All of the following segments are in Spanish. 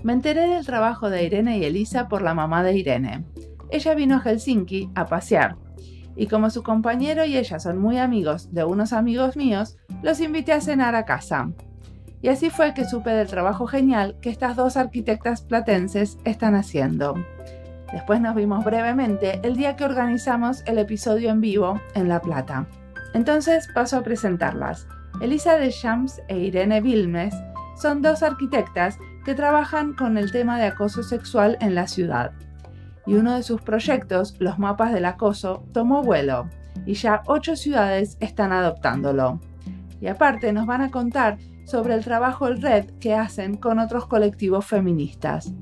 Me enteré del trabajo de Irene y Elisa por la mamá de Irene. Ella vino a Helsinki a pasear, y como su compañero y ella son muy amigos de unos amigos míos, los invité a cenar a casa. Y así fue que supe del trabajo genial que estas dos arquitectas platenses están haciendo. Después nos vimos brevemente el día que organizamos el episodio en vivo en La Plata. Entonces paso a presentarlas. Elisa Deschamps e Irene Vilmes son dos arquitectas que trabajan con el tema de acoso sexual en la ciudad. Y uno de sus proyectos, los mapas del acoso, tomó vuelo, y ya 8 ciudades están adoptándolo. Y aparte nos van a contar sobre el trabajo en red que hacen con otros colectivos feministas.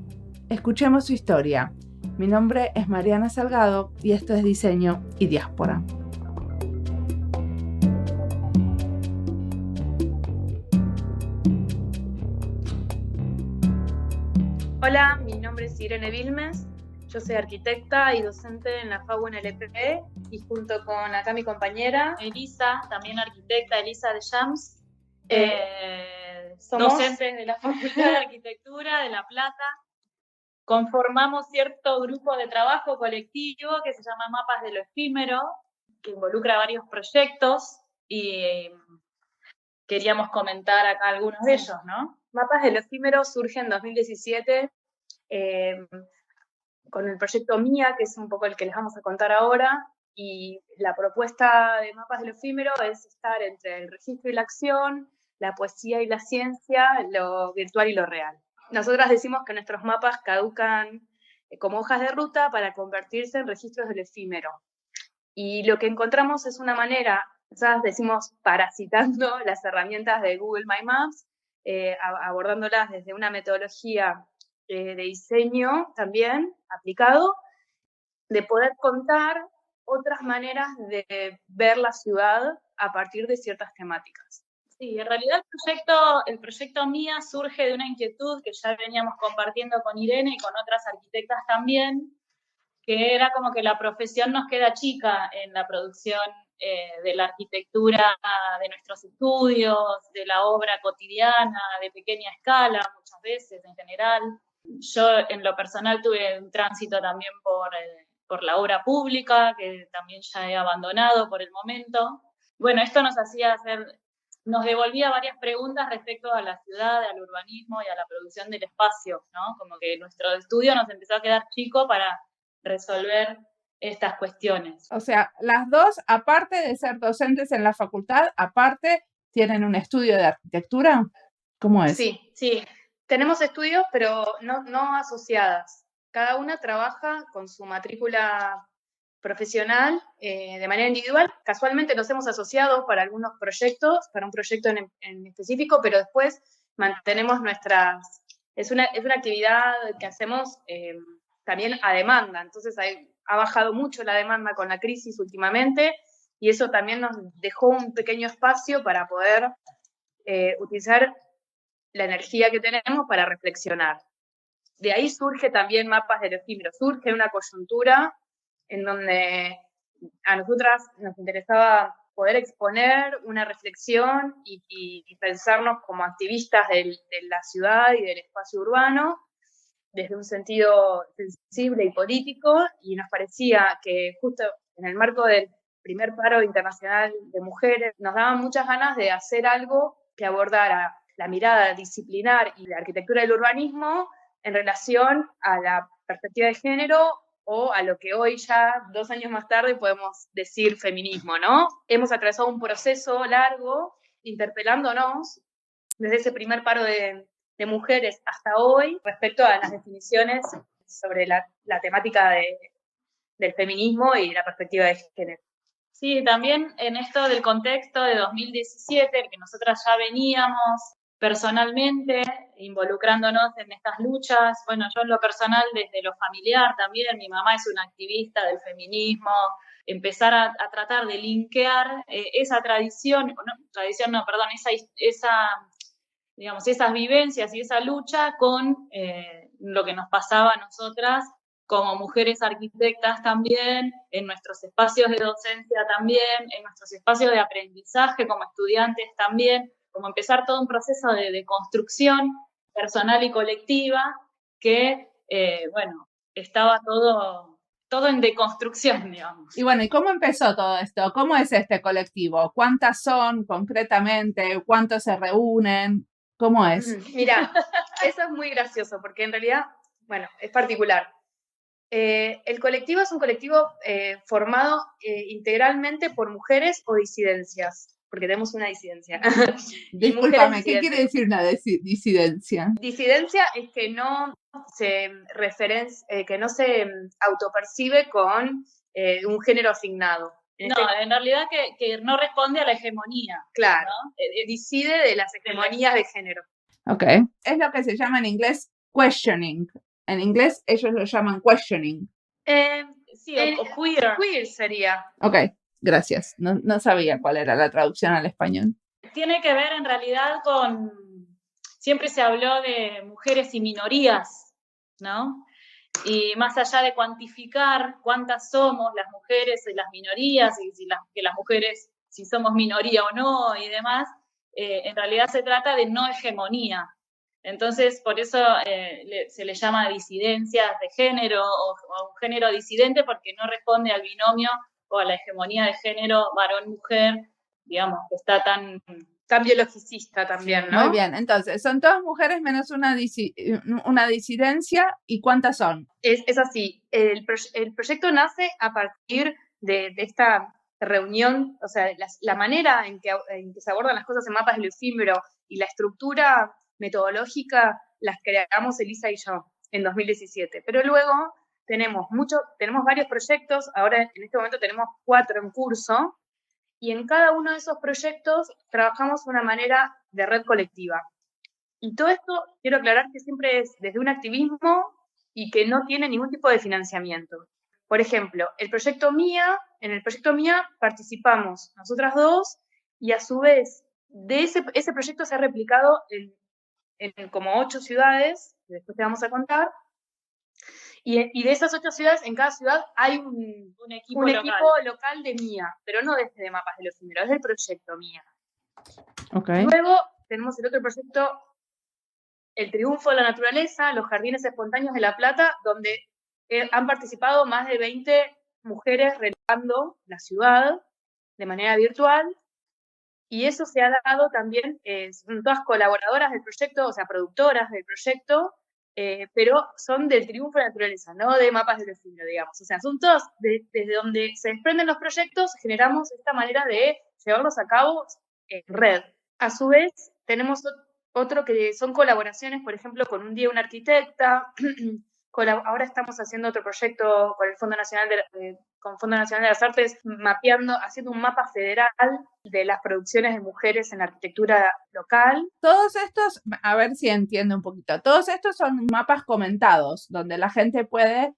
Escuchemos su historia. Mi nombre es Mariana Salgado y esto es Diseño y Diáspora. Hola, mi nombre es Irene Vilmes, yo soy arquitecta y docente en la FAU en el EPP y junto con acá mi compañera Elisa, también arquitecta, Elisa Deschamps, somos docentes de la Facultad de Arquitectura de La Plata. Conformamos cierto grupo de trabajo colectivo que se llama Mapas de lo Efímero, que involucra varios proyectos y queríamos comentar acá algunos de ellos, ¿no? Mapas de lo Efímero surge en 2017 con el proyecto MIA, que es un poco el que les vamos a contar ahora, y la propuesta de Mapas de lo Efímero es estar entre el registro y la acción, la poesía y la ciencia, lo virtual y lo real. Nosotras decimos que nuestros mapas caducan como hojas de ruta para convertirse en registros del efímero. Y lo que encontramos es una manera, quizás decimos parasitando las herramientas de Google My Maps, abordándolas desde una metodología de diseño también aplicado, de poder contar otras maneras de ver la ciudad a partir de ciertas temáticas. Sí, en realidad el proyecto MIA surge de una inquietud que ya veníamos compartiendo con Irene y con otras arquitectas también, que era como que la profesión nos queda chica en la producción de la arquitectura de nuestros estudios, de la obra cotidiana, de pequeña escala, muchas veces en general. Yo en lo personal tuve un tránsito también por la obra pública, que también ya he abandonado por el momento. Bueno, esto nos devolvía varias preguntas respecto a la ciudad, al urbanismo y a la producción del espacio, ¿no? Como que nuestro estudio nos empezó a quedar chico para resolver estas cuestiones. O sea, las dos, aparte de ser docentes en la facultad, aparte tienen un estudio de arquitectura. ¿Cómo es? Sí. Tenemos estudios, pero no asociadas. Cada una trabaja con su matrícula profesional de manera individual. Casualmente nos hemos asociado para algunos proyectos, para un proyecto en específico, pero después mantenemos nuestras... Es una actividad que hacemos también a demanda. Entonces ha bajado mucho la demanda con la crisis últimamente y eso también nos dejó un pequeño espacio para poder utilizar la energía que tenemos para reflexionar. De ahí surge también Mapas del Efímero, surge una coyuntura en donde a nosotras nos interesaba poder exponer una reflexión y pensarnos como activistas de la ciudad y del espacio urbano desde un sentido sensible y político, y nos parecía que justo en el marco del primer paro internacional de mujeres nos daban muchas ganas de hacer algo que abordara la mirada disciplinar y la arquitectura del urbanismo en relación a la perspectiva de género o a lo que hoy ya, 2 años más tarde, podemos decir feminismo, ¿no? Hemos atravesado un proceso largo interpelándonos desde ese primer paro de mujeres hasta hoy respecto a las definiciones sobre la temática del feminismo y la perspectiva de género. Sí, también en esto del contexto de 2017, que nosotras ya veníamos personalmente involucrándonos en estas luchas, bueno, yo en lo personal desde lo familiar también, mi mamá es una activista del feminismo, empezar a tratar de linkear esa esas vivencias y esa lucha con lo que nos pasaba a nosotras como mujeres arquitectas también, en nuestros espacios de docencia también, en nuestros espacios de aprendizaje como estudiantes también, como empezar todo un proceso de construcción personal y colectiva que, bueno, estaba todo en deconstrucción, digamos. Y bueno, ¿y cómo empezó todo esto? ¿Cómo es este colectivo? ¿Cuántas son concretamente? ¿Cuántos se reúnen? ¿Cómo es? Mira, eso es muy gracioso porque en realidad, bueno, es particular. El colectivo es un colectivo formado integralmente por mujeres o disidencias, porque tenemos una disidencia. Discúlpame, ¿qué quiere decir una disidencia? Disidencia es que no se autopercibe con un género asignado. En realidad que no responde a la hegemonía. Claro, ¿no? Decide de las hegemonías de género. Ok. Es lo que se llama en inglés questioning. En inglés ellos lo llaman questioning. Sí, o queer. Queer sería. Ok, gracias. No sabía cuál era la traducción al español. Tiene que ver en realidad con, siempre se habló de mujeres y minorías, ¿no? Y más allá de cuantificar cuántas somos las mujeres y las minorías, y que las mujeres, si somos minoría o no y demás, en realidad se trata de no hegemonía. Entonces, por eso se le llama disidencias de género o un género disidente, porque no responde al binomio o a la hegemonía de género varón-mujer, digamos, que está tan biologicista también, ¿no? Muy bien, entonces, son todas mujeres menos una disidencia, ¿y cuántas son? Es así, el proyecto nace a partir de esta reunión, o sea, la manera en que se abordan las cosas en mapas de lo efímero y la estructura metodológica las creamos Elisa y yo en 2017, pero luego tenemos varios proyectos, ahora en este momento tenemos 4 en curso, y en cada uno de esos proyectos trabajamos de una manera de red colectiva. Y todo esto, quiero aclarar que siempre es desde un activismo y que no tiene ningún tipo de financiamiento. Por ejemplo, en el proyecto MIA participamos nosotras dos y a su vez de ese proyecto se ha replicado en como 8 ciudades, que después te vamos a contar, y de esas 8 ciudades, en cada ciudad hay un equipo local de MIA, pero no desde de Mapas de lo Efímero, es del proyecto MIA. Okay. Luego tenemos el otro proyecto, El Triunfo de la Naturaleza, los Jardines Espontáneos de La Plata, donde han participado más de 20 mujeres renovando la ciudad de manera virtual, y eso se ha dado también, son todas colaboradoras del proyecto, o sea, productoras del proyecto, pero son del Triunfo de la Naturaleza, no de Mapas del Efímero, digamos. O sea, son todas, desde donde se desprenden los proyectos, generamos esta manera de llevarlos a cabo en red. A su vez, tenemos otro que son colaboraciones, por ejemplo, con Un Día Una Arquitecta. Ahora estamos haciendo otro proyecto con el Fondo Nacional de las Artes, haciendo un mapa federal de las producciones de mujeres en la arquitectura local. Todos estos, a ver si entiendo un poquito, todos estos son mapas comentados, donde la gente puede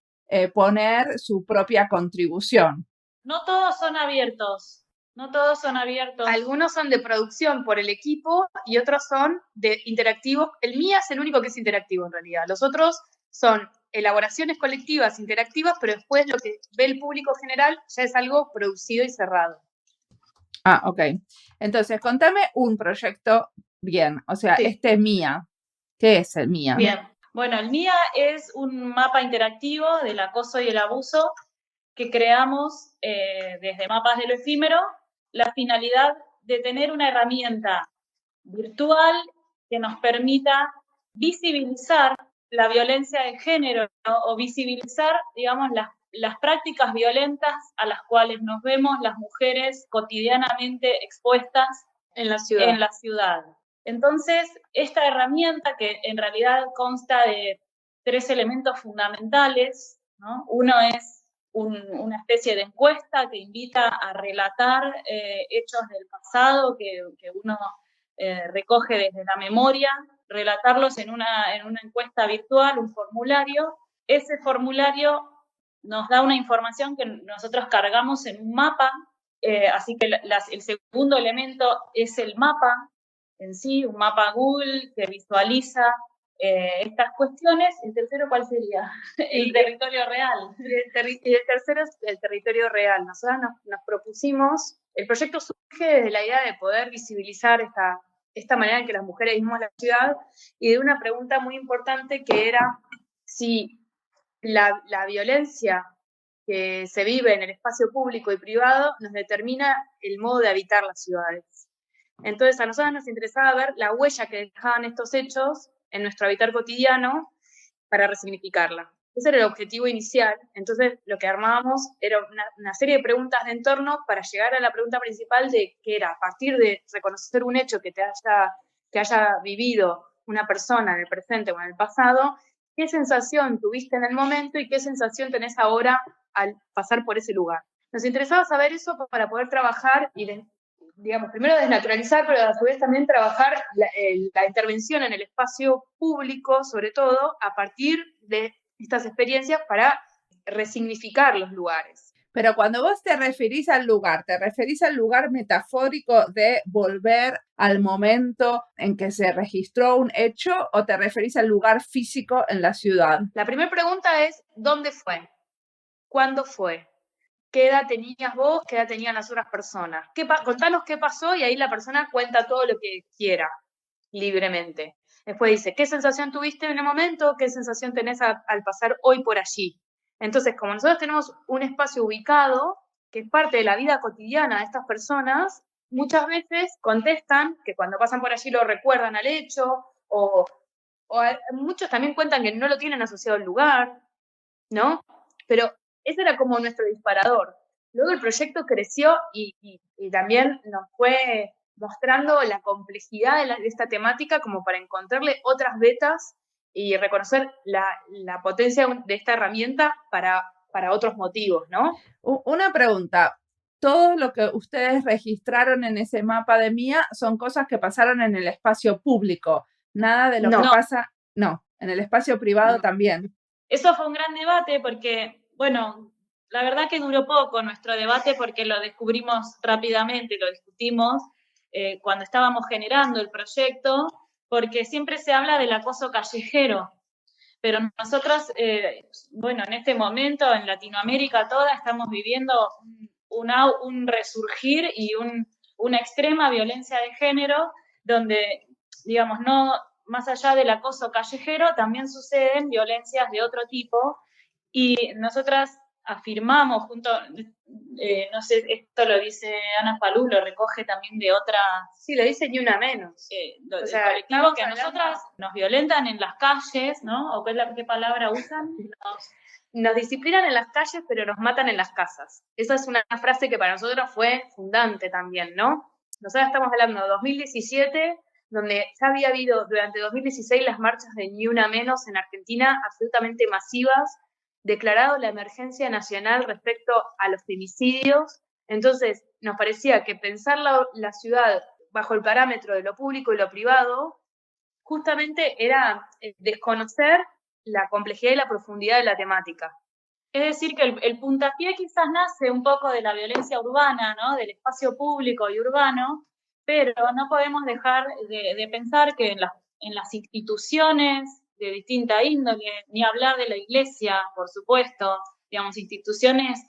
poner su propia contribución. No todos son abiertos. No todos son abiertos. Algunos son de producción por el equipo y otros son de interactivo. El MIA es el único que es interactivo en realidad. Los otros son elaboraciones colectivas interactivas, pero después lo que ve el público general ya es algo producido y cerrado. Ah, ok. Entonces, contame un proyecto bien, o sea, Sí. MIA. ¿Qué es el MIA? Bien. Bueno, el MIA es un mapa interactivo del acoso y el abuso que creamos desde Mapas de lo Efímero, la finalidad de tener una herramienta virtual que nos permita visibilizar la violencia de género, ¿no? O visibilizar, digamos, las prácticas violentas a las cuales nos vemos las mujeres cotidianamente expuestas en la ciudad. Entonces, esta herramienta, que en realidad consta de 3 elementos fundamentales, ¿no? Uno es una especie de encuesta que invita a relatar hechos del pasado que uno recoge desde la memoria, relatarlos en una encuesta virtual, un formulario. Ese formulario nos da una información que nosotros cargamos en un mapa, así que el segundo elemento es el mapa en sí, un mapa Google que visualiza estas cuestiones. ¿El tercero cuál sería? El territorio real. El tercero es el territorio real. Nosotros nos propusimos, el proyecto surge desde la idea de poder visibilizar esta manera en que las mujeres vivimos la ciudad y de una pregunta muy importante que era si la violencia que se vive en el espacio público y privado nos determina el modo de habitar las ciudades. Entonces, a nosotros nos interesaba ver la huella que dejaban estos hechos en nuestro habitar cotidiano para resignificarla. Ese era el objetivo inicial. Entonces, lo que armábamos era una serie de preguntas de entorno para llegar a la pregunta principal de qué era, a partir de reconocer un hecho que haya vivido una persona en el presente o en el pasado, qué sensación tuviste en el momento y qué sensación tenés ahora al pasar por ese lugar. Nos interesaba saber eso para poder trabajar y, digamos, primero desnaturalizar, pero a su vez también trabajar la intervención en el espacio público, sobre todo, a partir de estas experiencias para resignificar los lugares. Pero cuando vos te referís al lugar, ¿te referís al lugar metafórico de volver al momento en que se registró un hecho o te referís al lugar físico en la ciudad? La primera pregunta es, ¿dónde fue? ¿Cuándo fue? ¿Qué edad tenías vos? ¿Qué edad tenían las otras personas? Contanos qué pasó y ahí la persona cuenta todo lo que quiera, libremente. Después dice, ¿qué sensación tuviste en el momento? ¿Qué sensación tenés al pasar hoy por allí? Entonces, como nosotros tenemos un espacio ubicado, que es parte de la vida cotidiana de estas personas, muchas veces contestan que cuando pasan por allí lo recuerdan al hecho, o muchos también cuentan que no lo tienen asociado al lugar, ¿no? Pero ese era como nuestro disparador. Luego el proyecto creció y también nos fue mostrando la complejidad de esta temática como para encontrarle otras vetas y reconocer la potencia de esta herramienta para otros motivos, ¿no? Una pregunta. Todo lo que ustedes registraron en ese mapa de Mía son cosas que pasaron en el espacio público. Nada de lo que pasa, no, en el espacio privado también. Eso fue un gran debate porque, bueno, la verdad que duró poco nuestro debate porque lo descubrimos rápidamente, lo discutimos cuando estábamos generando el proyecto, porque siempre se habla del acoso callejero, pero nosotros, bueno, en este momento en Latinoamérica toda estamos viviendo un resurgir y una extrema violencia de género donde, digamos, no, más allá del acoso callejero, también suceden violencias de otro tipo y nosotras afirmamos junto, no sé, esto lo dice Ana Falú, lo recoge también de otra... Sí, lo dice Ni Una Menos. O sea, colectivo que a nosotras nos violentan en las calles, ¿no? ¿O qué palabra usan? Nos disciplinan en las calles, pero nos matan en las casas. Esa es una frase que para nosotros fue fundante también, ¿no? Nosotros estamos hablando de 2017, donde ya había habido durante 2016 las marchas de Ni Una Menos en Argentina absolutamente masivas, declarado la emergencia nacional respecto a los femicidios. Entonces, nos parecía que pensar la ciudad bajo el parámetro de lo público y lo privado justamente era desconocer la complejidad y la profundidad de la temática. Es decir, que el puntapié quizás nace un poco de la violencia urbana, ¿no? Del espacio público y urbano, pero no podemos dejar de pensar que en las instituciones de distinta índole, ni hablar de la iglesia, por supuesto, digamos, instituciones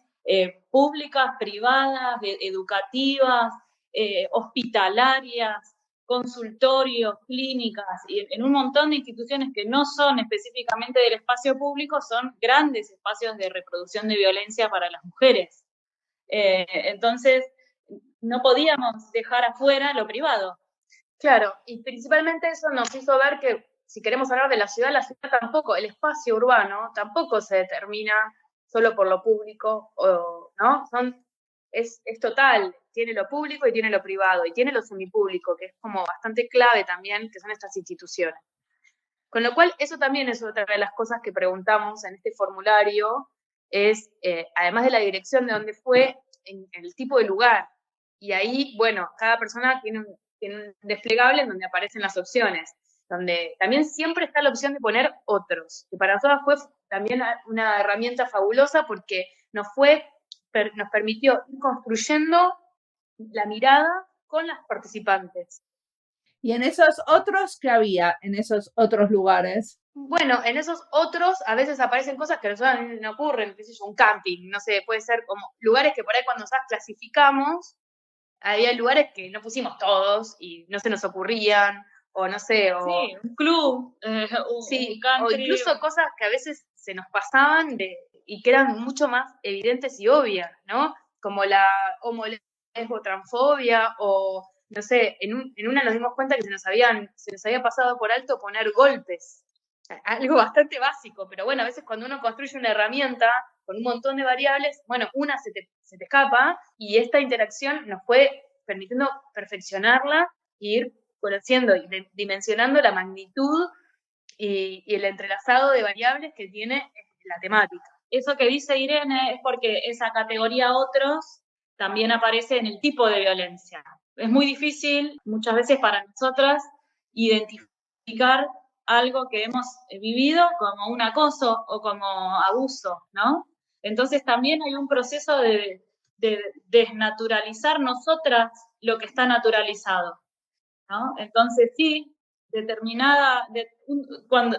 públicas, privadas, educativas, hospitalarias, consultorios, clínicas y en un montón de instituciones que no son específicamente del espacio público, son grandes espacios de reproducción de violencia para las mujeres. Entonces, no podíamos dejar afuera lo privado. Claro, y principalmente eso nos hizo ver que si queremos hablar de la ciudad tampoco, el espacio urbano tampoco se determina solo por lo público, ¿no? Es total, tiene lo público y tiene lo privado, y tiene lo semipúblico, que es como bastante clave también, que son estas instituciones. Con lo cual, eso también es otra de las cosas que preguntamos en este formulario, es, además de la dirección de dónde fue, en el tipo de lugar. Y ahí, bueno, cada persona tiene un desplegable en donde aparecen las opciones, donde también siempre está la opción de poner otros, que para nosotros fue también una herramienta fabulosa porque nos permitió ir construyendo la mirada con las participantes. ¿Y en esos otros qué había, en esos otros lugares? Bueno, en esos otros a veces aparecen cosas que a nosotros no ocurren, qué sé yo, un camping, no sé, puede ser como lugares que por ahí cuando nosotros clasificamos, había lugares que no pusimos todos y no se nos ocurrían, o no sé, o Sí, un club, sí, un o country. incluso cosas que a veces se nos pasaban y que eran mucho más evidentes y obvias, ¿no? Como la homo-lesbo-transfobia o, no sé, en una nos dimos cuenta que se nos había pasado por alto poner golpes. Algo bastante básico, pero bueno, a veces cuando uno construye una herramienta con un montón de variables, bueno, una se te escapa y esta interacción nos fue permitiendo perfeccionarla e ir conociendo y dimensionando la magnitud y el entrelazado de variables que tiene la temática. Eso que dice Irene es porque esa categoría otros también aparece en el tipo de violencia. Es muy difícil muchas veces para nosotras identificar algo que hemos vivido como un acoso o como abuso, ¿no? Entonces también hay un proceso de desnaturalizar nosotras lo que está naturalizado, ¿no? Entonces sí, cuando,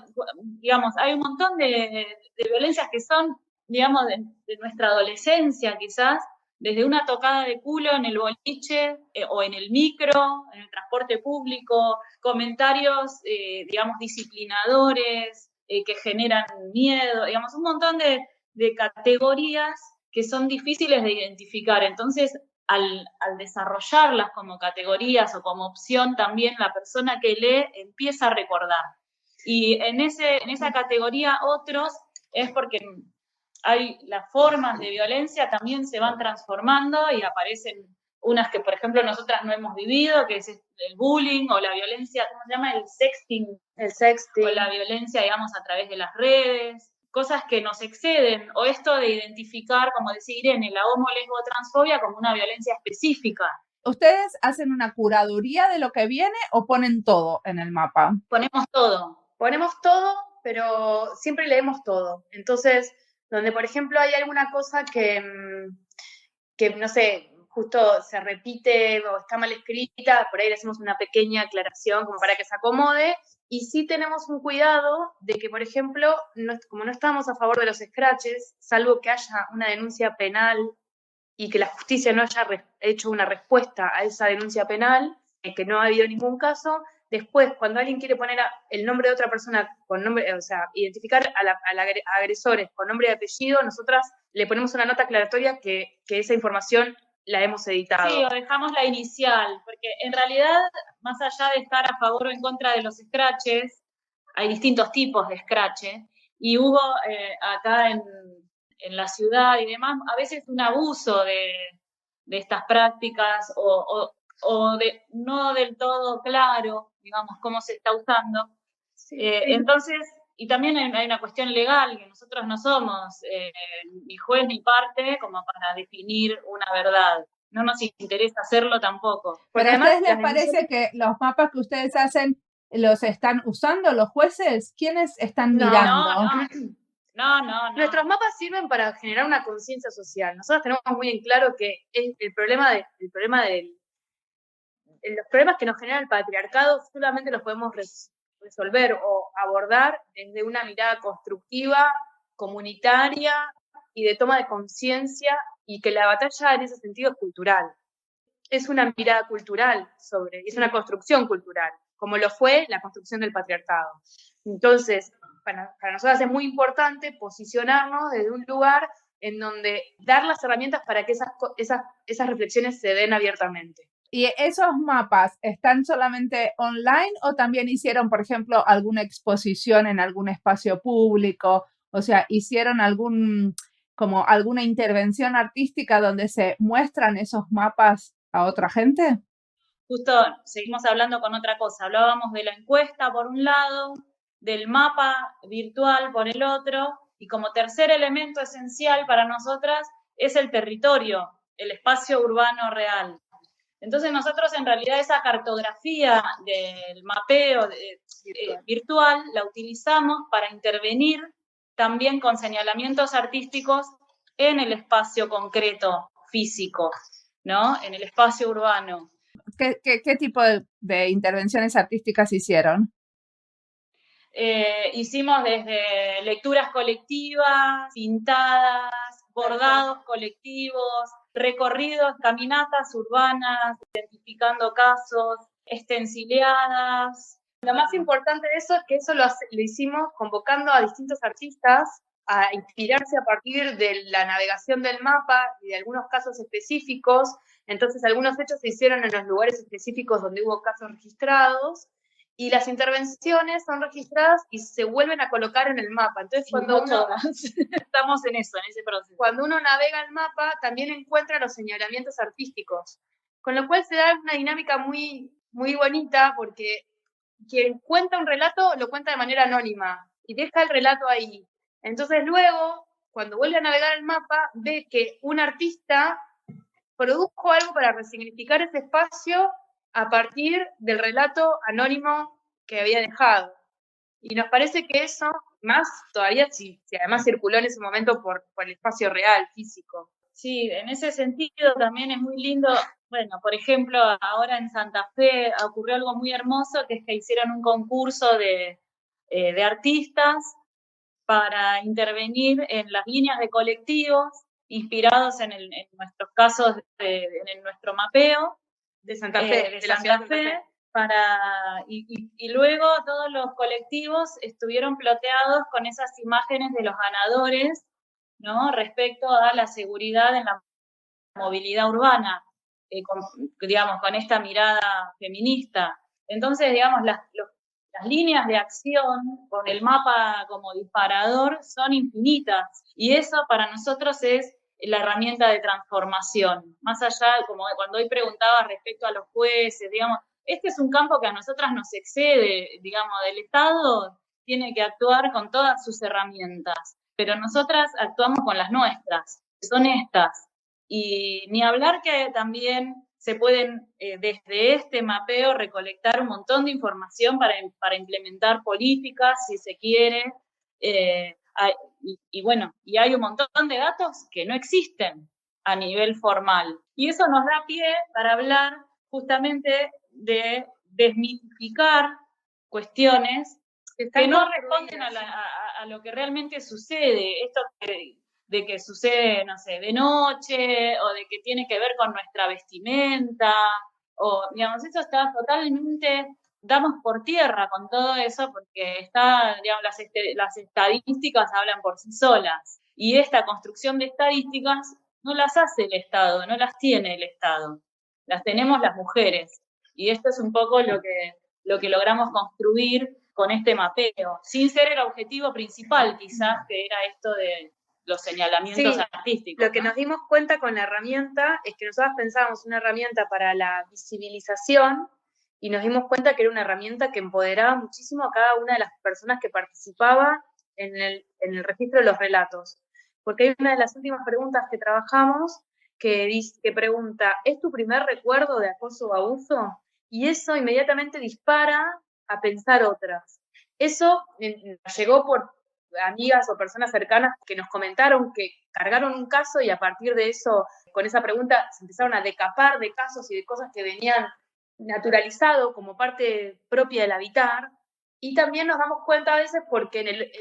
digamos, hay un montón de violencias que son, digamos, de nuestra adolescencia quizás, desde una tocada de culo en el boliche o en el micro, en el transporte público, comentarios, digamos, disciplinadores que generan miedo, digamos, un montón de categorías que son difíciles de identificar. Entonces, al desarrollarlas como categorías o como opción, también la persona que lee empieza a recordar. Y en esa categoría otros es porque hay las formas de violencia también se van transformando y aparecen unas que, por ejemplo, nosotras no hemos vivido, que es el bullying o la violencia, ¿cómo se llama? El sexting. O la violencia, digamos, a través de las redes, cosas que nos exceden, o esto de identificar, como decía Irene, la homo-lesbo-transfobia como una violencia específica. ¿Ustedes hacen una curaduría de lo que viene o ponen todo en el mapa? Ponemos todo. Ponemos todo, pero siempre leemos todo. Entonces, donde, por ejemplo, hay alguna cosa que no sé, justo se repite o está mal escrita, por ahí le hacemos una pequeña aclaración como para que se acomode. Y sí tenemos un cuidado de que, por ejemplo, como no estamos a favor de los scratches, salvo que haya una denuncia penal y que la justicia no haya hecho una respuesta a esa denuncia penal, que no ha habido ningún caso, después, cuando alguien quiere poner el nombre de otra persona con nombre, o sea, identificar a agresores con nombre y apellido, nosotras le ponemos una nota aclaratoria que esa información la hemos editado. Sí, o dejamos la inicial, porque en realidad, más allá de estar a favor o en contra de los scratches, hay distintos tipos de scratches, y hubo acá en la ciudad y demás, a veces un abuso de estas prácticas o de no del todo claro, digamos, cómo se está usando. Sí. Entonces, y también hay una cuestión legal, que nosotros no somos ni juez ni parte como para definir una verdad. No nos interesa hacerlo tampoco. Pero a ustedes les parece que los mapas que ustedes hacen los están usando los jueces? ¿Quiénes están mirando? No. Nuestros mapas sirven para generar una conciencia social. Nosotros tenemos muy en claro que los problemas que nos genera el patriarcado solamente los podemos resolver o abordar desde una mirada constructiva, comunitaria y de toma de conciencia, y que la batalla en ese sentido es cultural. Es una mirada cultural es una construcción cultural, como lo fue la construcción del patriarcado. Entonces, para nosotros es muy importante posicionarnos desde un lugar en donde dar las herramientas para que esas reflexiones se den abiertamente. ¿Y esos mapas están solamente online o también hicieron, por ejemplo, alguna exposición en algún espacio público? O sea, ¿hicieron alguna intervención artística donde se muestran esos mapas a otra gente? Justo seguimos hablando con otra cosa. Hablábamos de la encuesta por un lado, del mapa virtual por el otro, y como tercer elemento esencial para nosotras es el territorio, el espacio urbano real. Entonces nosotros en realidad esa cartografía del mapeo virtual la utilizamos para intervenir también con señalamientos artísticos en el espacio concreto, físico, ¿no? En el espacio urbano. ¿Qué tipo de intervenciones artísticas hicieron? Hicimos desde lecturas colectivas, pintadas, bordados colectivos, recorridos, caminatas urbanas, identificando casos, estencileadas, Lo más importante de eso es que eso lo hicimos convocando a distintos artistas a inspirarse a partir de la navegación del mapa y de algunos casos específicos. Entonces, algunos hechos se hicieron en los lugares específicos donde hubo casos registrados, y las intervenciones son registradas y se vuelven a colocar en el mapa. Entonces, cuando estamos en eso, en ese proceso. Cuando uno navega el mapa, también encuentra los señalamientos artísticos, con lo cual se da una dinámica muy, muy bonita, porque quien cuenta un relato lo cuenta de manera anónima y deja el relato ahí. Entonces luego, cuando vuelve a navegar el mapa, ve que un artista produjo algo para resignificar ese espacio a partir del relato anónimo que había dejado. Y nos parece que eso, más todavía si además circuló en ese momento por el espacio real, físico. Sí, en ese sentido también es muy lindo. Bueno, por ejemplo, ahora en Santa Fe ocurrió algo muy hermoso, que es que hicieron un concurso de artistas para intervenir en las líneas de colectivos inspirados en nuestros casos, en nuestro mapeo de Santa Fe, de Santa Fe. Y luego todos los colectivos estuvieron ploteados con esas imágenes de los ganadores, ¿no? Respecto a la seguridad en la movilidad urbana, con esta mirada feminista. Entonces, digamos, las líneas de acción con el mapa como disparador son infinitas, y eso para nosotros es la herramienta de transformación. Más allá, como cuando hoy preguntaba respecto a los jueces, digamos, este es un campo que a nosotras nos excede, digamos, del Estado tiene que actuar con todas sus herramientas, pero nosotras actuamos con las nuestras, que son estas. Y ni hablar que también se pueden, desde este mapeo, recolectar un montón de información para implementar políticas, si se quiere, y hay un montón de datos que no existen a nivel formal. Y eso nos da pie para hablar justamente de desmitificar cuestiones que no responden a lo que realmente sucede. Esto de que sucede, no sé, de noche, o de que tiene que ver con nuestra vestimenta, o, digamos, eso está totalmente, damos por tierra con todo eso, porque está, digamos, las estadísticas hablan por sí solas, y esta construcción de estadísticas no las hace el Estado, no las tiene el Estado, las tenemos las mujeres, y esto es un poco lo que logramos construir con este mapeo, sin ser el objetivo principal, quizás, que era esto de los señalamientos artísticos. Lo que nos dimos cuenta con la herramienta es que nosotros pensábamos una herramienta para la visibilización, y nos dimos cuenta que era una herramienta que empoderaba muchísimo a cada una de las personas que participaba en el registro de los relatos. Porque hay una de las últimas preguntas que trabajamos que pregunta, ¿es tu primer recuerdo de acoso o abuso? Y eso inmediatamente dispara a pensar otras. Eso llegó por amigas o personas cercanas que nos comentaron que cargaron un caso, y a partir de eso, con esa pregunta, se empezaron a decapar de casos y de cosas que venían naturalizado como parte propia del habitar. Y también nos damos cuenta a veces porque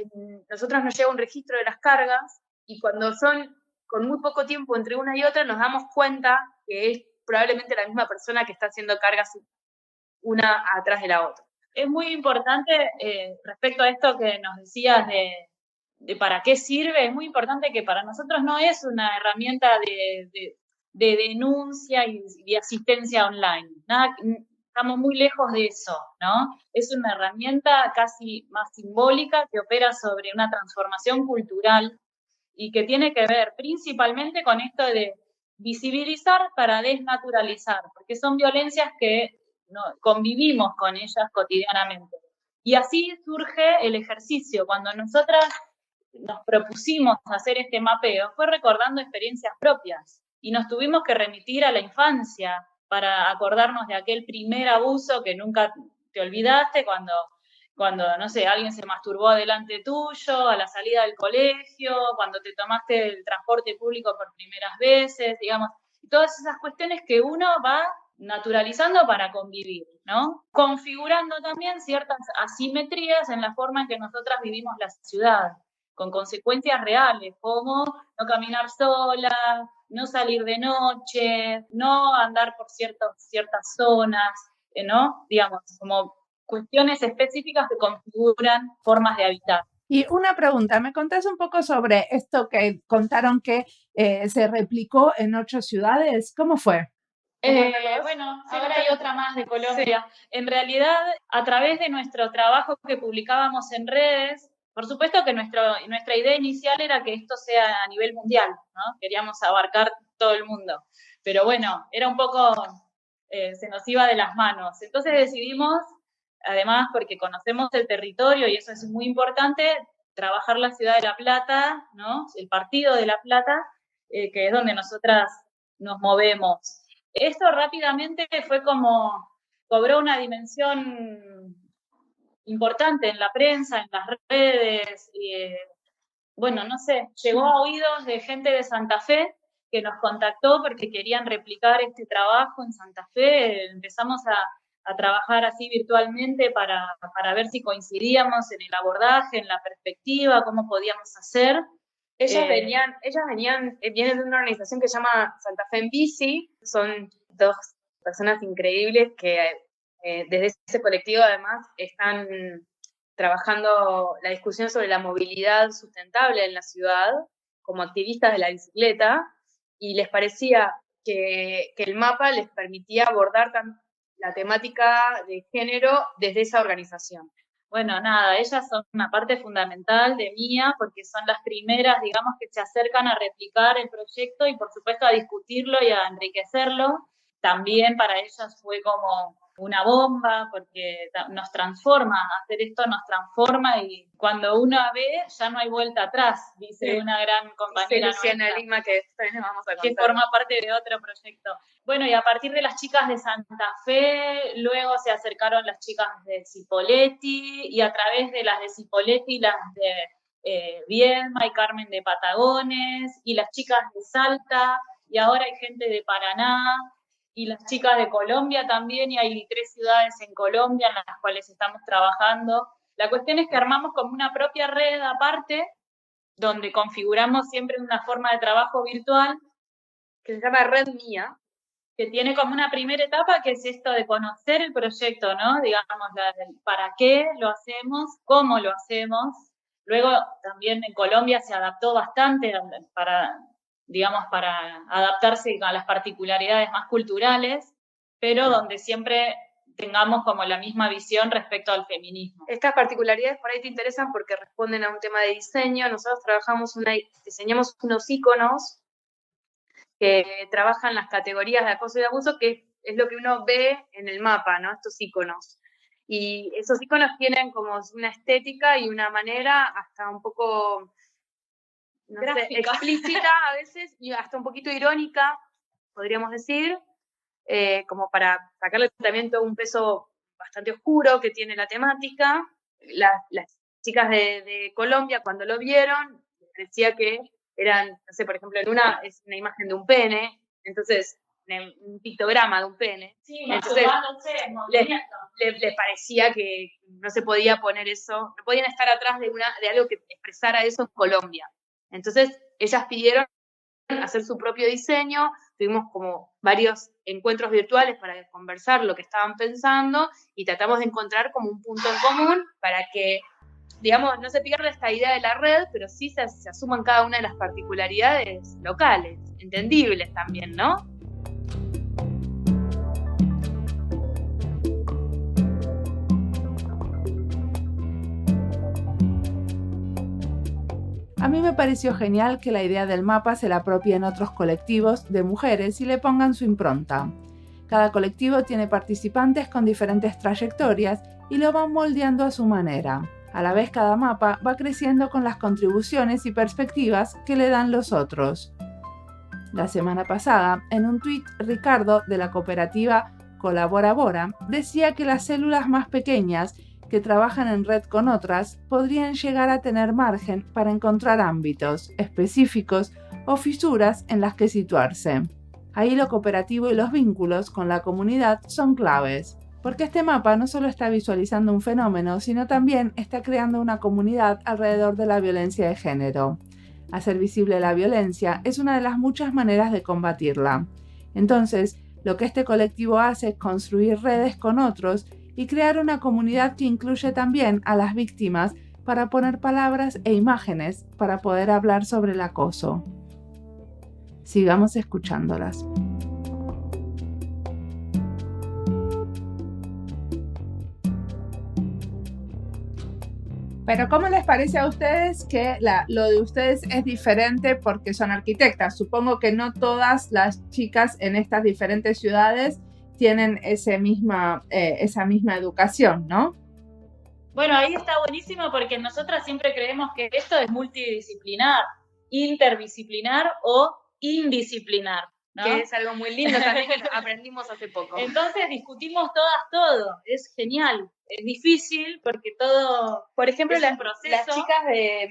nosotros nos llega un registro de las cargas, y cuando son con muy poco tiempo entre una y otra, nos damos cuenta que es probablemente la misma persona que está haciendo cargas una atrás de la otra. Es muy importante, respecto a esto que nos decías de para qué sirve, es muy importante que para nosotros no es una herramienta de denuncia y de asistencia online. Estamos muy lejos de eso, ¿no? Es una herramienta casi más simbólica que opera sobre una transformación cultural y que tiene que ver principalmente con esto de visibilizar para desnaturalizar, porque son violencias que no, convivimos con ellas cotidianamente. Y así surge el ejercicio. Cuando nosotras nos propusimos hacer este mapeo, fue recordando experiencias propias, y nos tuvimos que remitir a la infancia para acordarnos de aquel primer abuso que nunca te olvidaste, cuando, no sé, alguien se masturbó delante tuyo, a la salida del colegio, cuando te tomaste el transporte público por primeras veces, digamos, todas esas cuestiones que uno va naturalizando para convivir, ¿no? Configurando también ciertas asimetrías en la forma en que nosotras vivimos la ciudad, con consecuencias reales, como no caminar sola, no salir de noche, no andar por ciertas zonas, ¿no? Digamos, como cuestiones específicas que configuran formas de habitar. Y una pregunta, ¿me contás un poco sobre esto que contaron que se replicó en 8 ciudades? ¿Cómo fue? Bueno, ahora hay otra más de Colombia. Sí. En realidad, a través de nuestro trabajo que publicábamos en redes, por supuesto que nuestra idea inicial era que esto sea a nivel mundial, ¿no? Queríamos abarcar todo el mundo. Pero bueno, era un poco, se nos iba de las manos. Entonces decidimos, además porque conocemos el territorio y eso es muy importante, trabajar la ciudad de La Plata, ¿no? El partido de La Plata, que es donde nosotras nos movemos. Esto rápidamente fue como, cobró una dimensión importante en la prensa, en las redes, bueno, no sé, llegó a oídos de gente de Santa Fe que nos contactó porque querían replicar este trabajo en Santa Fe. Empezamos a trabajar así virtualmente para ver si coincidíamos en el abordaje, en la perspectiva, cómo podíamos hacer. Vienen de una organización que se llama Santa Fe en Bici. Son 2 personas increíbles que desde ese colectivo además están trabajando la discusión sobre la movilidad sustentable en la ciudad como activistas de la bicicleta, y les parecía que el mapa les permitía abordar la temática de género desde esa organización. Bueno, nada, ellas son una parte fundamental de MIA porque son las primeras, digamos, que se acercan a replicar el proyecto y por supuesto a discutirlo y a enriquecerlo. También para ellas fue como una bomba porque nos transforma, hacer esto nos transforma y cuando uno ve ya no hay vuelta atrás, dice una gran compañera Luciana Lima, que después les vamos a contar. Que forma parte de otro proyecto. Bueno, y a partir de las chicas de Santa Fe, luego se acercaron las chicas de Cipolletti, y a través de las de Cipolletti, las de Viedma y Carmen de Patagones, y las chicas de Salta, y ahora hay gente de Paraná, y las chicas de Colombia también, y hay 3 ciudades en Colombia en las cuales estamos trabajando. La cuestión es que armamos como una propia red aparte, donde configuramos siempre una forma de trabajo virtual, que se llama Red Mía, que tiene como una primera etapa, que es esto de conocer el proyecto, ¿no? Digamos, para qué lo hacemos, cómo lo hacemos. Luego también en Colombia se adaptó bastante para adaptarse a las particularidades más culturales, pero donde siempre tengamos como la misma visión respecto al feminismo. Estas particularidades por ahí te interesan porque responden a un tema de diseño. Nosotros diseñamos unos iconos que trabajan las categorías de acoso y abuso, que es lo que uno ve en el mapa, ¿no? Estos iconos. Y esos iconos tienen como una estética y una manera hasta un poco, no sé, explícita a veces y hasta un poquito irónica, podríamos decir, como para sacarle también todo un peso bastante oscuro que tiene la temática. Las chicas de Colombia, cuando lo vieron, les parecía que eran, no sé, por ejemplo, en una es una imagen de un pene, entonces un pictograma de un pene. Sí, entonces les parecía que no se podía poner eso, no podían estar atrás de algo que expresara eso en Colombia. Entonces ellas pidieron hacer su propio diseño, tuvimos como varios encuentros virtuales para conversar lo que estaban pensando y tratamos de encontrar como un punto en común para que, digamos, no se pierda esta idea de la red, pero sí se asuman cada una de las particularidades locales, entendibles también, ¿no? A mí me pareció genial que la idea del mapa se la apropien otros colectivos de mujeres y le pongan su impronta. Cada colectivo tiene participantes con diferentes trayectorias y lo van moldeando a su manera. A la vez cada mapa va creciendo con las contribuciones y perspectivas que le dan los otros. La semana pasada, en un tuit, Ricardo, de la cooperativa Colaborabora, decía que las células más pequeñas que trabajan en red con otras podrían llegar a tener margen para encontrar ámbitos específicos o fisuras en las que situarse. Ahí lo cooperativo y los vínculos con la comunidad son claves, porque este mapa no solo está visualizando un fenómeno, sino también está creando una comunidad alrededor de la violencia de género. Hacer visible la violencia es una de las muchas maneras de combatirla. Entonces, lo que este colectivo hace es construir redes con otros y crear una comunidad que incluye también a las víctimas para poner palabras e imágenes para poder hablar sobre el acoso. Sigamos escuchándolas. Pero ¿cómo les parece a ustedes que lo de ustedes es diferente porque son arquitectas? Supongo que no todas las chicas en estas diferentes ciudades tienen esa misma educación, ¿no? Bueno, ahí está buenísimo porque nosotras siempre creemos que esto es multidisciplinar, interdisciplinar o indisciplinar, ¿no? Que es algo muy lindo también que aprendimos hace poco. Entonces discutimos todas todo, es genial, es difícil porque todo, por ejemplo, es un proceso. Las chicas de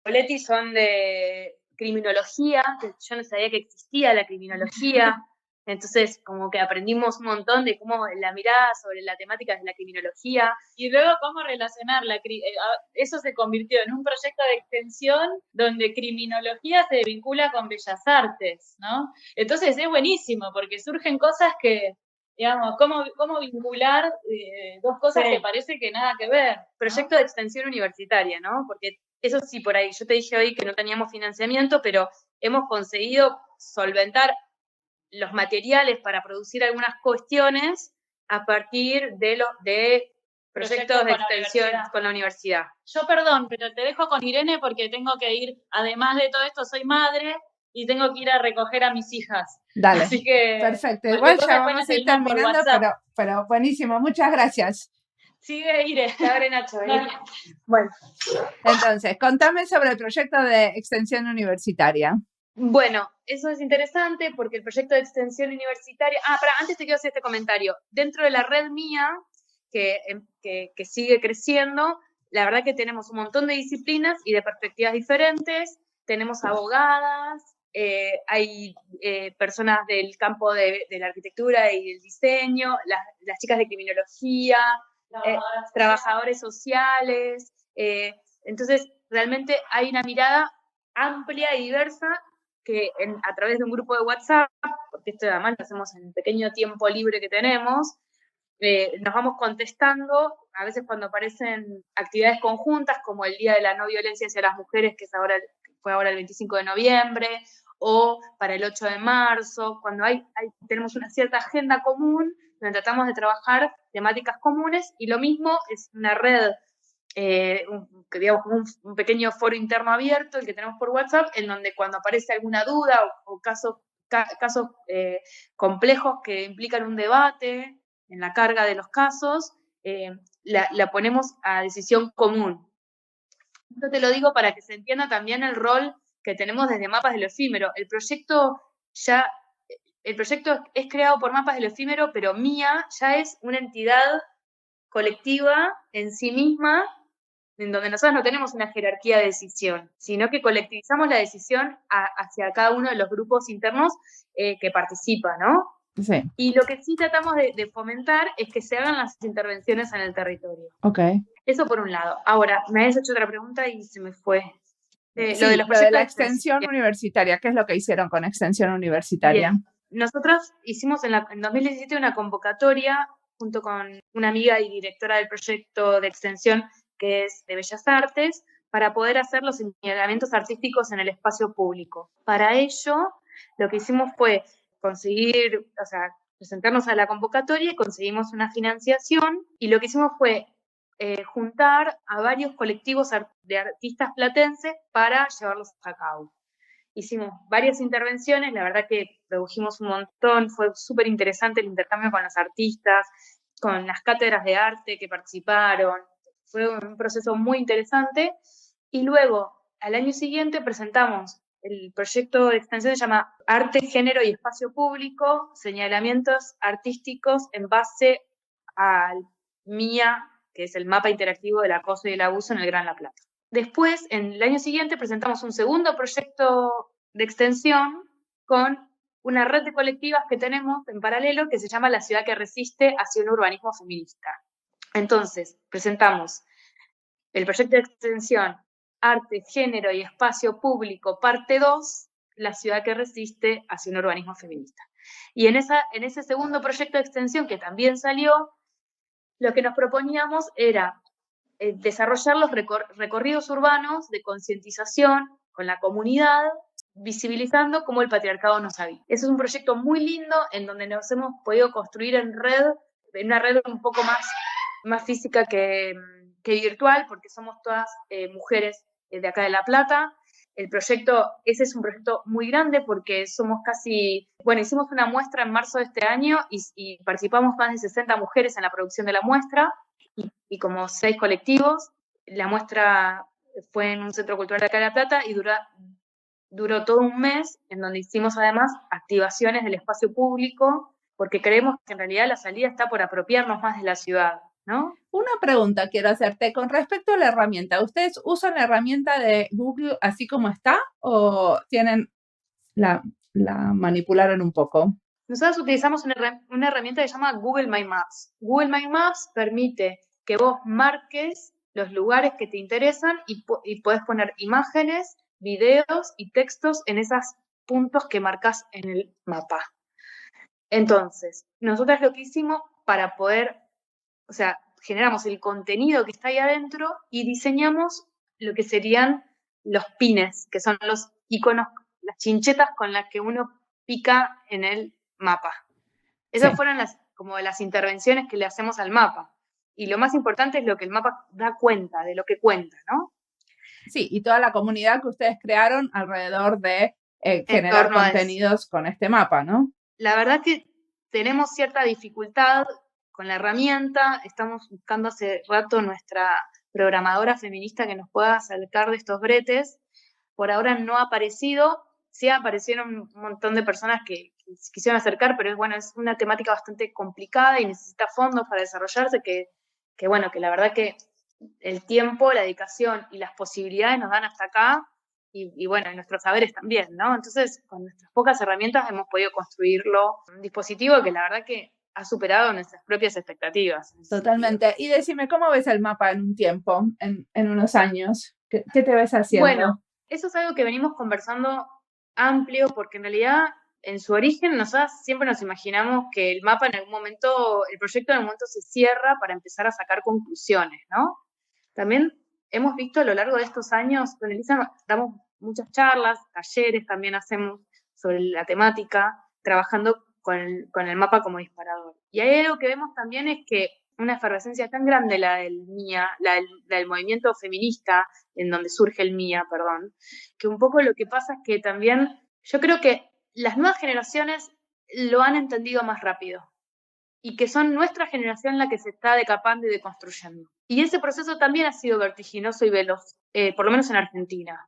Poletti son de criminología, que yo no sabía que existía la criminología, entonces como que aprendimos un montón de cómo la mirada sobre la temática de la criminología. Y luego cómo relacionar eso se convirtió en un proyecto de extensión donde criminología se vincula con bellas artes, ¿no? Entonces es buenísimo porque surgen cosas que, digamos, cómo vincular dos cosas que parece que nada que ver, ¿no? Proyecto de extensión universitaria, ¿no? Porque eso sí, por ahí, yo te dije hoy que no teníamos financiamiento, pero hemos conseguido solventar los materiales para producir algunas cuestiones a partir de proyectos de extensión con la universidad. Yo perdón, pero te dejo con Irene porque tengo que ir, además de todo esto, soy madre y tengo que ir a recoger a mis hijas. Dale, así que, perfecto. Igual ya vamos a ir terminando, pero buenísimo. Muchas gracias. Sigue, Irene. Te abre Nacho. Bueno. Entonces, contame sobre el proyecto de extensión universitaria. Bueno, eso es interesante porque el proyecto de extensión universitaria... antes te quiero hacer este comentario. Dentro de la red mía, que sigue creciendo, la verdad que tenemos un montón de disciplinas y de perspectivas diferentes. Tenemos abogadas, hay personas del campo de la arquitectura y del diseño, las chicas de criminología, trabajadores sociales. Entonces, realmente hay una mirada amplia y diversa que a través de un grupo de WhatsApp, porque esto además lo hacemos en el pequeño tiempo libre que tenemos, nos vamos contestando, a veces cuando aparecen actividades conjuntas, como el Día de la No Violencia hacia las Mujeres, que fue ahora el 25 de noviembre, o para el 8 de marzo, cuando tenemos una cierta agenda común, donde tratamos de trabajar temáticas comunes, y lo mismo es una red, digamos, un pequeño foro interno abierto, el que tenemos por WhatsApp, en donde cuando aparece alguna duda o casos complejos que implican un debate en la carga de los casos, la ponemos a decisión común. Esto te lo digo para que se entienda también el rol que tenemos desde Mapas de lo Efímero. El proyecto es creado por Mapas de lo Efímero, pero MIA ya es una entidad colectiva en sí misma, en donde nosotros no tenemos una jerarquía de decisión, sino que colectivizamos la decisión hacia cada uno de los grupos internos que participan, ¿no? Sí. Y lo que sí tratamos de fomentar es que se hagan las intervenciones en el territorio. Ok. Eso por un lado. Ahora, me habías hecho otra pregunta y se me fue. Sí, lo de la extensión universitaria. ¿Qué es lo que hicieron con extensión universitaria? Bien. Nosotros hicimos en 2017 una convocatoria junto con una amiga y directora del proyecto de extensión que es de Bellas Artes, para poder hacer los señalamientos artísticos en el espacio público. Para ello, lo que hicimos fue presentarnos a la convocatoria y conseguimos una financiación, y lo que hicimos fue juntar a varios colectivos de artistas platenses para llevarlos a cabo. Hicimos varias intervenciones, la verdad que produjimos un montón, fue súper interesante el intercambio con los artistas, con las cátedras de arte que participaron, fue un proceso muy interesante, y luego, al año siguiente, presentamos el proyecto de extensión, se llama Arte, Género y Espacio Público, señalamientos artísticos en base al MIA, que es el mapa interactivo del acoso y el abuso en el Gran La Plata. Después, en el año siguiente, presentamos un segundo proyecto de extensión con una red de colectivas que tenemos en paralelo que se llama La Ciudad que Resiste hacia un urbanismo feminista. Entonces, presentamos el proyecto de extensión Arte, Género y Espacio Público, parte 2, La Ciudad que Resiste hacia un urbanismo feminista. Y en ese segundo proyecto de extensión, que también salió, lo que nos proponíamos era desarrollar los recorridos urbanos de concientización con la comunidad, visibilizando cómo el patriarcado nos habita. Ese es un proyecto muy lindo en donde nos hemos podido construir en una red un poco más física que virtual, porque somos todas mujeres de acá de La Plata. Ese es un proyecto muy grande porque somos hicimos una muestra en marzo de este año y participamos más de 60 mujeres en la producción de la muestra y como 6 colectivos. La muestra fue en un centro cultural de acá de La Plata y duró todo un mes, en donde hicimos además activaciones del espacio público, porque creemos que en realidad la salida está por apropiarnos más de la ciudad, ¿no? Una pregunta quiero hacerte con respecto a la herramienta. ¿Ustedes usan la herramienta de Google así como está o la manipularon un poco? Nosotros utilizamos una herramienta que se llama Google My Maps. Google My Maps permite que vos marques los lugares que te interesan y podés poner imágenes, videos y textos en esos puntos que marcas en el mapa. Entonces, nosotros lo que hicimos para poder, generamos el contenido que está ahí adentro y diseñamos lo que serían los pines, que son los iconos, las chinchetas con las que uno pica en el mapa. Esas fueron las intervenciones que le hacemos al mapa. Y lo más importante es lo que el mapa da cuenta, de lo que cuenta, ¿no? Sí, y toda la comunidad que ustedes crearon alrededor de generar contenidos con este mapa, ¿no? La verdad que tenemos cierta dificultad con la herramienta. Estamos buscando hace rato nuestra programadora feminista que nos pueda acercar de estos bretes. Por ahora no ha aparecido. Sí aparecieron un montón de personas que se quisieron acercar, pero es una temática bastante complicada y necesita fondos para desarrollarse, que la verdad que el tiempo, la dedicación y las posibilidades nos dan hasta acá y nuestros saberes también, ¿no? Entonces, con nuestras pocas herramientas hemos podido construirlo, un dispositivo que la verdad que ha superado nuestras propias expectativas. Totalmente. Y decime, ¿cómo ves el mapa en un tiempo, en unos años? ¿Qué te ves haciendo? Bueno, eso es algo que venimos conversando amplio, porque en realidad, en su origen, nosotros siempre nos imaginamos que el mapa el proyecto en algún momento se cierra para empezar a sacar conclusiones, ¿no? También hemos visto a lo largo de estos años, con Elisa damos muchas charlas, talleres también hacemos sobre la temática, trabajando con el mapa como disparador. Y hay algo que vemos también es que una efervescencia tan grande, la del movimiento feminista, en donde surge el MIA, que un poco lo que pasa es que también, yo creo que las nuevas generaciones lo han entendido más rápido y que son nuestra generación la que se está decapando y deconstruyendo. Y ese proceso también ha sido vertiginoso y veloz, por lo menos en Argentina.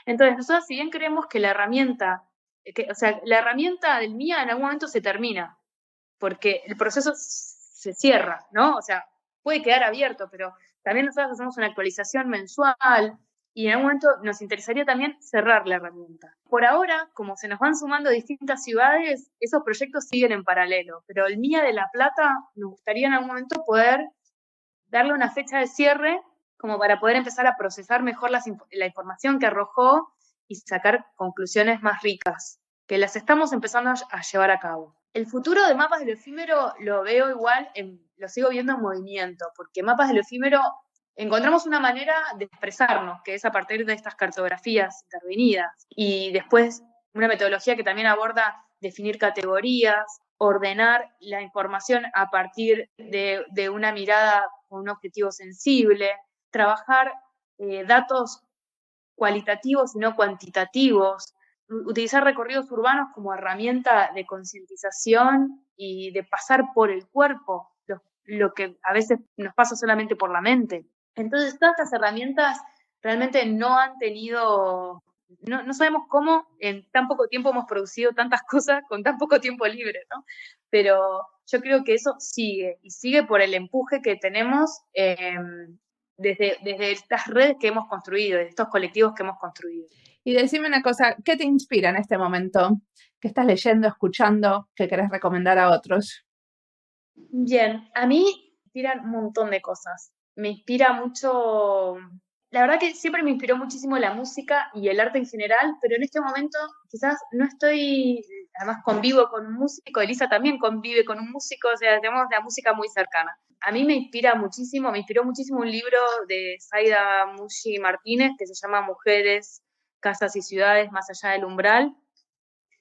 Entonces, nosotros si bien creemos que la herramienta del MIA en algún momento se termina, porque el proceso se cierra, ¿no? O sea, puede quedar abierto, pero también nosotros hacemos una actualización mensual y en algún momento nos interesaría también cerrar la herramienta. Por ahora, como se nos van sumando distintas ciudades, esos proyectos siguen en paralelo, pero el MIA de La Plata nos gustaría en algún momento poder darle una fecha de cierre como para poder empezar a procesar mejor la información que arrojó y sacar conclusiones más ricas, que las estamos empezando a llevar a cabo. El futuro de Mapas de lo Efímero lo veo igual, lo sigo viendo en movimiento, porque Mapas de lo Efímero encontramos una manera de expresarnos, que es a partir de estas cartografías intervenidas, y después una metodología que también aborda definir categorías, ordenar la información a partir de una mirada con un objetivo sensible, trabajar datos cualitativos y no cuantitativos, utilizar recorridos urbanos como herramienta de concientización y de pasar por el cuerpo lo que a veces nos pasa solamente por la mente. Entonces, todas estas herramientas realmente no han tenido, no sabemos cómo en tan poco tiempo hemos producido tantas cosas con tan poco tiempo libre, ¿no? Pero yo creo que eso sigue, y sigue por el empuje que tenemos desde estas redes que hemos construido, desde estos colectivos que hemos construido. Y decime una cosa, ¿qué te inspira en este momento? ¿Qué estás leyendo, escuchando, que querés recomendar a otros? Bien, a mí me inspiran un montón de cosas. Me inspira mucho, la verdad que siempre me inspiró muchísimo la música y el arte en general, pero en este momento quizás no estoy además convivo con un músico, Elisa también convive con un músico, o sea, tenemos la música muy cercana. A mí me inspiró muchísimo un libro de Zaida Mushi Martínez que se llama Mujeres, Casas y Ciudades más allá del umbral.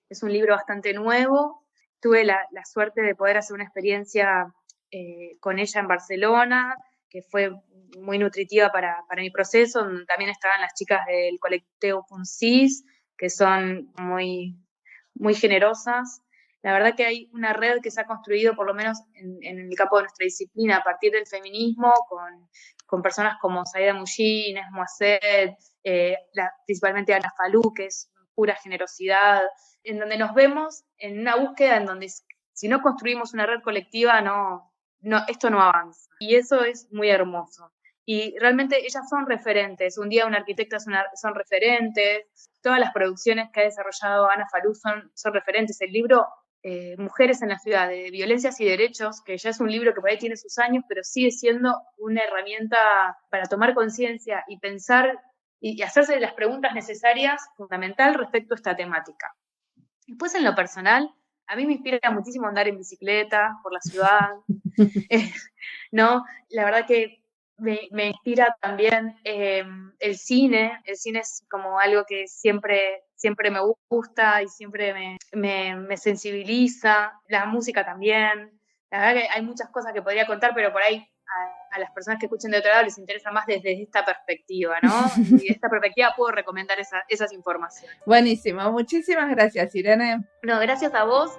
Es un libro bastante nuevo. Tuve la suerte de poder hacer una experiencia con ella en Barcelona, que fue muy nutritiva para mi proceso. También estaban las chicas del colectivo Puncis, que son muy, muy generosas. La verdad que hay una red que se ha construido, por lo menos en el campo de nuestra disciplina, a partir del feminismo, con personas como Zaida Mushi, Inés Moisset, principalmente Ana Falú, que es pura generosidad, en donde nos vemos en una búsqueda en donde si no construimos una red colectiva, esto no avanza. Y eso es muy hermoso. Y realmente ellas son referentes. Un día una arquitecta son referentes. Todas las producciones que ha desarrollado Ana Falú son referentes. El libro Mujeres en la Ciudad, de Violencias y Derechos, que ya es un libro que por ahí tiene sus años, pero sigue siendo una herramienta para tomar conciencia y pensar y hacerse las preguntas necesarias, fundamental, respecto a esta temática. Después, en lo personal, a mí me inspira muchísimo andar en bicicleta por la ciudad, ¿no? La verdad que me inspira también el cine. El cine es como algo que siempre me gusta y siempre me sensibiliza. La música también. La verdad que hay muchas cosas que podría contar, pero por ahí a las personas que escuchen de otro lado les interesa más desde esta perspectiva, ¿no? Y de esta perspectiva puedo recomendar esas informaciones. Buenísimo, muchísimas gracias, Irene. No, gracias a vos.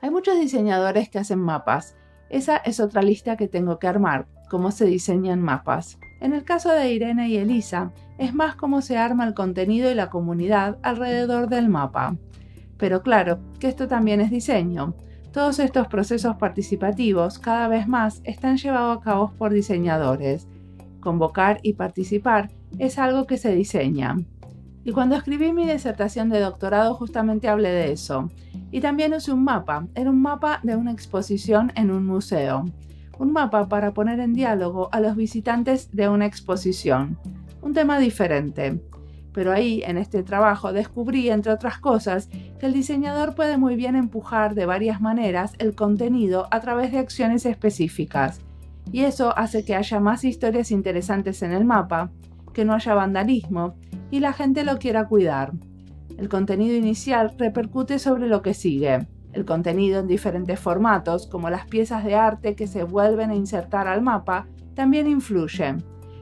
Hay muchos diseñadores que hacen mapas. Esa es otra lista que tengo que armar, cómo se diseñan mapas. En el caso de Irene y Elisa, es más cómo se arma el contenido y la comunidad alrededor del mapa. Pero claro, que esto también es diseño. Todos estos procesos participativos cada vez más están llevados a cabo por diseñadores. Convocar y participar es algo que se diseña. Y cuando escribí mi disertación de doctorado justamente hablé de eso. Y también usé un mapa. Era un mapa de una exposición en un museo. Un mapa para poner en diálogo a los visitantes de una exposición. Un tema diferente. Pero ahí, en este trabajo, descubrí, entre otras cosas, que el diseñador puede muy bien empujar de varias maneras el contenido a través de acciones específicas. Y eso hace que haya más historias interesantes en el mapa, que no haya vandalismo y la gente lo quiera cuidar. El contenido inicial repercute sobre lo que sigue. El contenido en diferentes formatos, como las piezas de arte que se vuelven a insertar al mapa, también influye,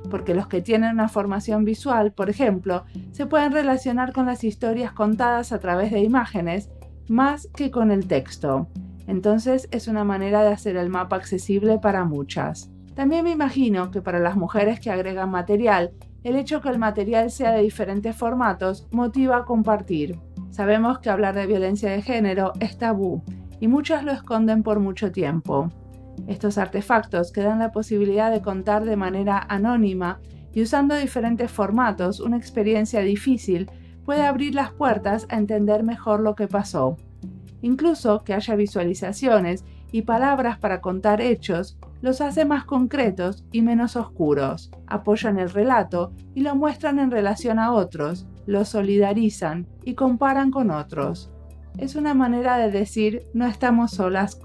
porque los que tienen una formación visual, por ejemplo, se pueden relacionar con las historias contadas a través de imágenes más que con el texto. Entonces es una manera de hacer el mapa accesible para muchas. También me imagino que para las mujeres que agregan material, el hecho que el material sea de diferentes formatos motiva a compartir. Sabemos que hablar de violencia de género es tabú y muchas lo esconden por mucho tiempo. Estos artefactos que dan la posibilidad de contar de manera anónima y usando diferentes formatos una experiencia difícil puede abrir las puertas a entender mejor lo que pasó. Incluso que haya visualizaciones y palabras para contar hechos los hace más concretos y menos oscuros, apoyan el relato y lo muestran en relación a otros, lo solidarizan y comparan con otros. Es una manera de decir no estamos solas.